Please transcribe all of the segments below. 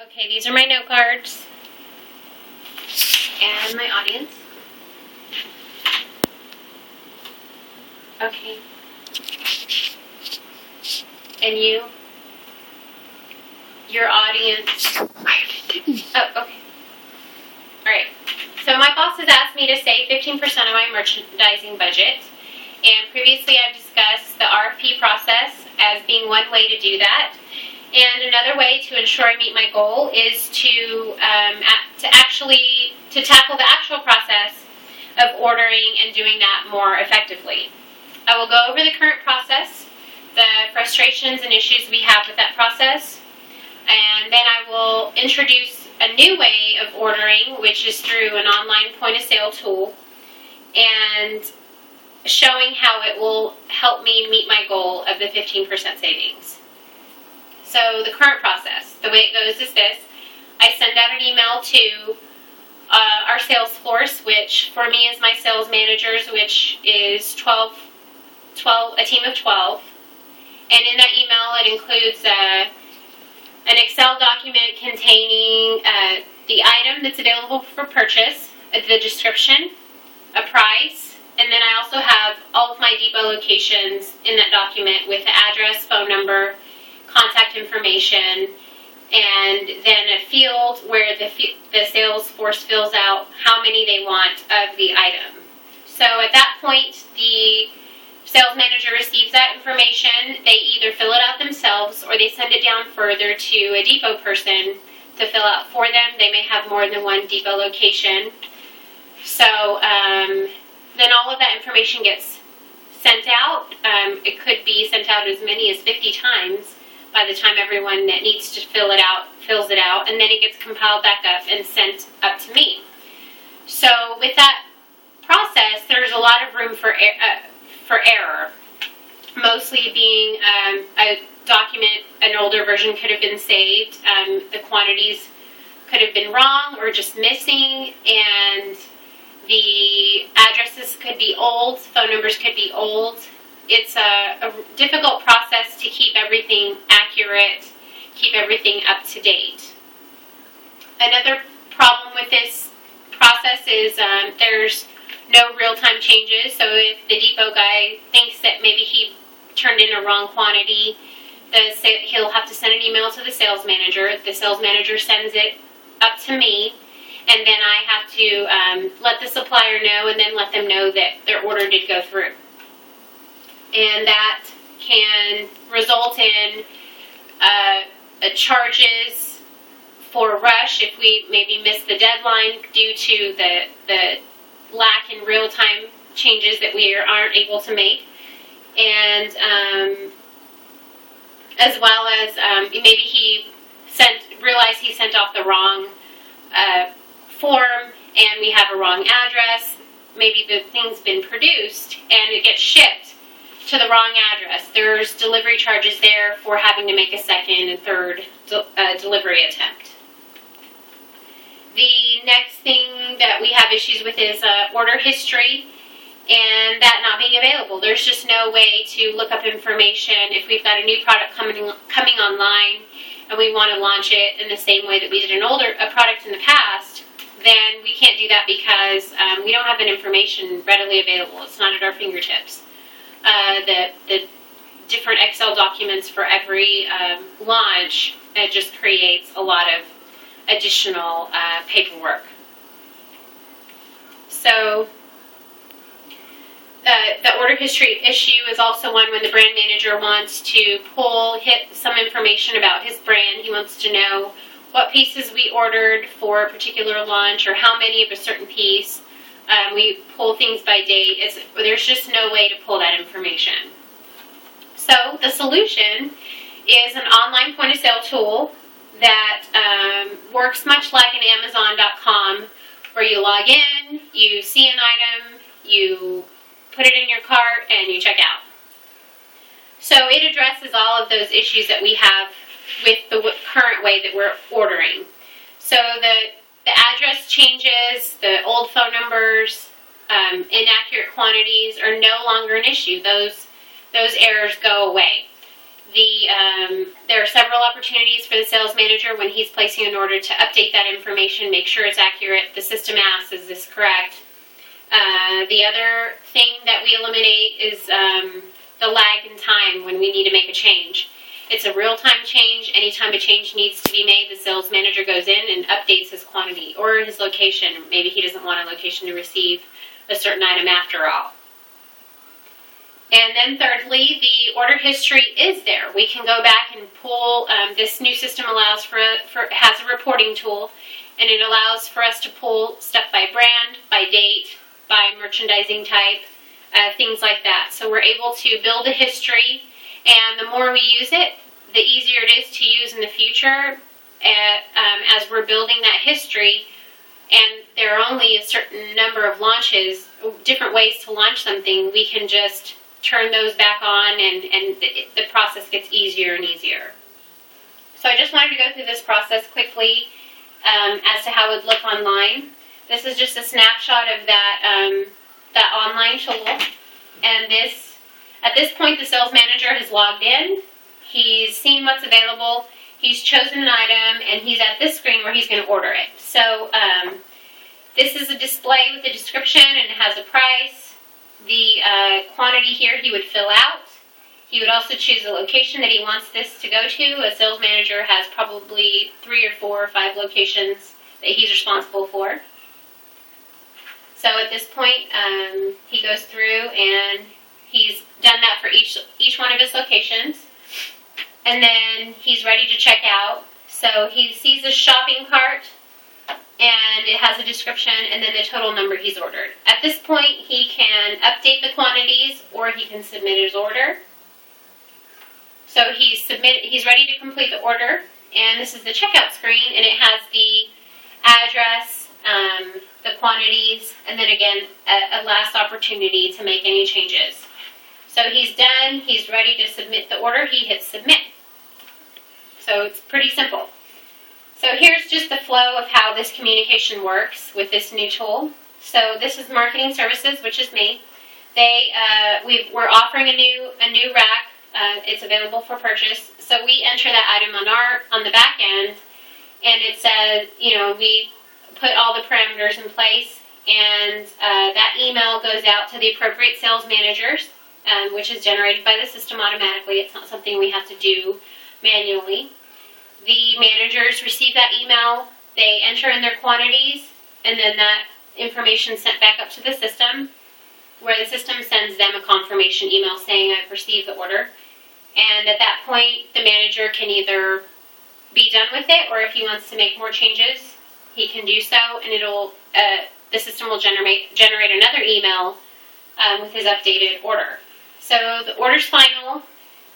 Okay, these are my note cards and my audience. Okay. And you? Your audience. Oh, okay. Alright. So my boss has asked me to save 15% of my merchandising budget. And previously I've discussed the RFP process as being one way to do that. And another way to ensure I meet my goal is to tackle the actual process of ordering and doing that more effectively. I will go over the current process, the frustrations and issues we have with that process, and then I will introduce a new way of ordering, which is through an online point-of-sale tool, and showing how it will help me meet my goal of the 15% savings. So the current process, the way it goes is this. I send out an email to our sales force, which for me is my sales managers, which is a team of 12. And in that email it includes an Excel document containing the item that's available for purchase, the description, a price, and then I also have all of my depot locations in that document with the address, phone number, contact information, and then a field where the sales force fills out how many they want of the item. So at that point, the sales manager receives that information. They either fill it out themselves or they send it down further to a depot person to fill out for them. They may have more than one depot location. So then all of that information gets sent out. It could be sent out as many as 50 times by the time everyone that needs to fill it out fills it out, and then it gets compiled back up and sent up to me. So with that process, there's a lot of room for error, mostly being a document, an older version could have been saved, the quantities could have been wrong or just missing, and the addresses could be old, phone numbers could be old. It's a difficult process to keep everything accurate, keep everything up to date. Another problem with this process is there's no real-time changes. So if the depot guy thinks that maybe he turned in a wrong quantity, he'll have to send an email to the sales manager. The sales manager sends it up to me, and then I have to let the supplier know and then let them know that their order did go through. And that can result in charges for rush if we maybe miss the deadline due to the lack in real-time changes that we aren't able to make. And as well as maybe he realized he sent off the wrong form and we have a wrong address. Maybe the thing's been produced and it gets shipped to the wrong address. There's delivery charges there for having to make a second and third delivery attempt. The next thing that we have issues with is order history and that not being available. There's just no way to look up information. If we've got a new product coming online and we want to launch it in the same way that we did a product in the past, then we can't do that because we don't have that information readily available. It's not at our fingertips. The different Excel documents for every launch, it just creates a lot of additional paperwork. So the order history issue is also one when the brand manager wants to hit some information about his brand. He wants to know what pieces we ordered for a particular launch or how many of a certain piece. We pull things by date. There's just no way to pull that information. So the solution is an online point-of-sale tool that works much like an Amazon.com, where you log in, you see an item, you put it in your cart, and you check out. So it addresses all of those issues that we have with the current way that we're ordering. So the address changes, the old phone numbers, inaccurate quantities are no longer an issue. Those errors go away. There are several opportunities for the sales manager when he's placing an order to update that information, make sure it's accurate. The system asks, is this correct? The other thing that we eliminate is the lag in time when we need to make a change. It's a real-time change. Anytime a change needs to be made, the sales manager goes in and updates his quantity or his location. Maybe he doesn't want a location to receive a certain item after all. And then thirdly, the order history is there. We can go back and pull, this new system allows has a reporting tool, and it allows for us to pull stuff by brand, by date, by merchandising type, things like that. So we're able to build a history, and the more we use it, the easier it is to use in the future as we're building that history. And there are only a certain number of launches, different ways to launch something. We can just turn those back on, and the process gets easier and easier. So I just wanted to go through this process quickly as to how it would look online. This is just a snapshot of that online tool. And at this point, the sales manager has logged in. He's seen what's available. He's chosen an item, and he's at this screen where he's going to order it. So this is a display with a description, and it has a price. The quantity here he would fill out. He would also choose a location that he wants this to go to. A sales manager has probably 3 or 4 or 5 locations that he's responsible for. So at this point, he goes through and he's done that for each one of his locations. And then he's ready to check out. So he sees a shopping cart, and it has a description and then the total number he's ordered. At this point, he can update the quantities or he can submit his order. So he's ready to complete the order, and this is the checkout screen, and it has the address, the quantities, and then again a last opportunity to make any changes. So he's done, he's ready to submit the order, he hits submit. So it's pretty simple. So here's just the flow of how this communication works with this new tool. So this is marketing services, which is me. We're offering a new rack. It's available for purchase. So we enter that item on the back end, and it says, we put all the parameters in place, and that email goes out to the appropriate sales managers, which is generated by the system automatically. It's not something we have to do manually. The managers receive that email, they enter in their quantities, and then that information is sent back up to the system, where the system sends them a confirmation email saying, I've received the order. And at that point, the manager can either be done with it, or if he wants to make more changes, he can do so, and the system will generate another email with his updated order. So the order's final.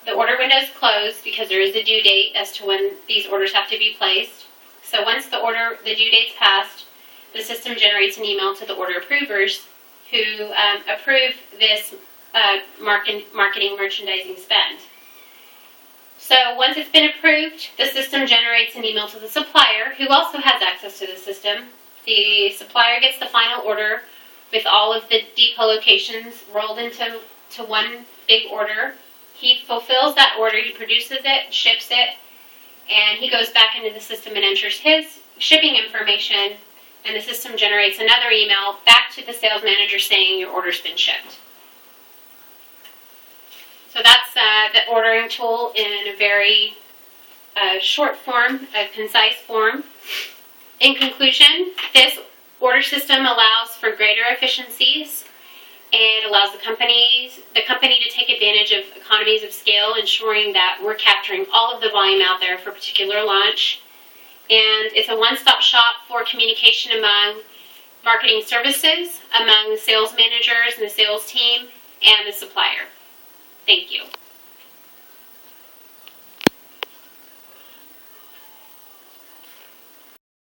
The order window is closed because there is a due date as to when these orders have to be placed. So once the due date's passed, the system generates an email to the order approvers who approve this marketing merchandising spend. So once it's been approved, the system generates an email to the supplier, who also has access to the system. The supplier gets the final order with all of the depot locations rolled into one big order. He fulfills that order, he produces it, ships it, and he goes back into the system and enters his shipping information, and the system generates another email back to the sales manager saying your order's been shipped. So that's the ordering tool in a very short form, a concise form. In conclusion, this order system allows for greater efficiencies. It allows the company to take advantage of economies of scale, ensuring that we're capturing all of the volume out there for a particular launch. And it's a one-stop shop for communication among marketing services, among the sales managers and the sales team, and the supplier. Thank you.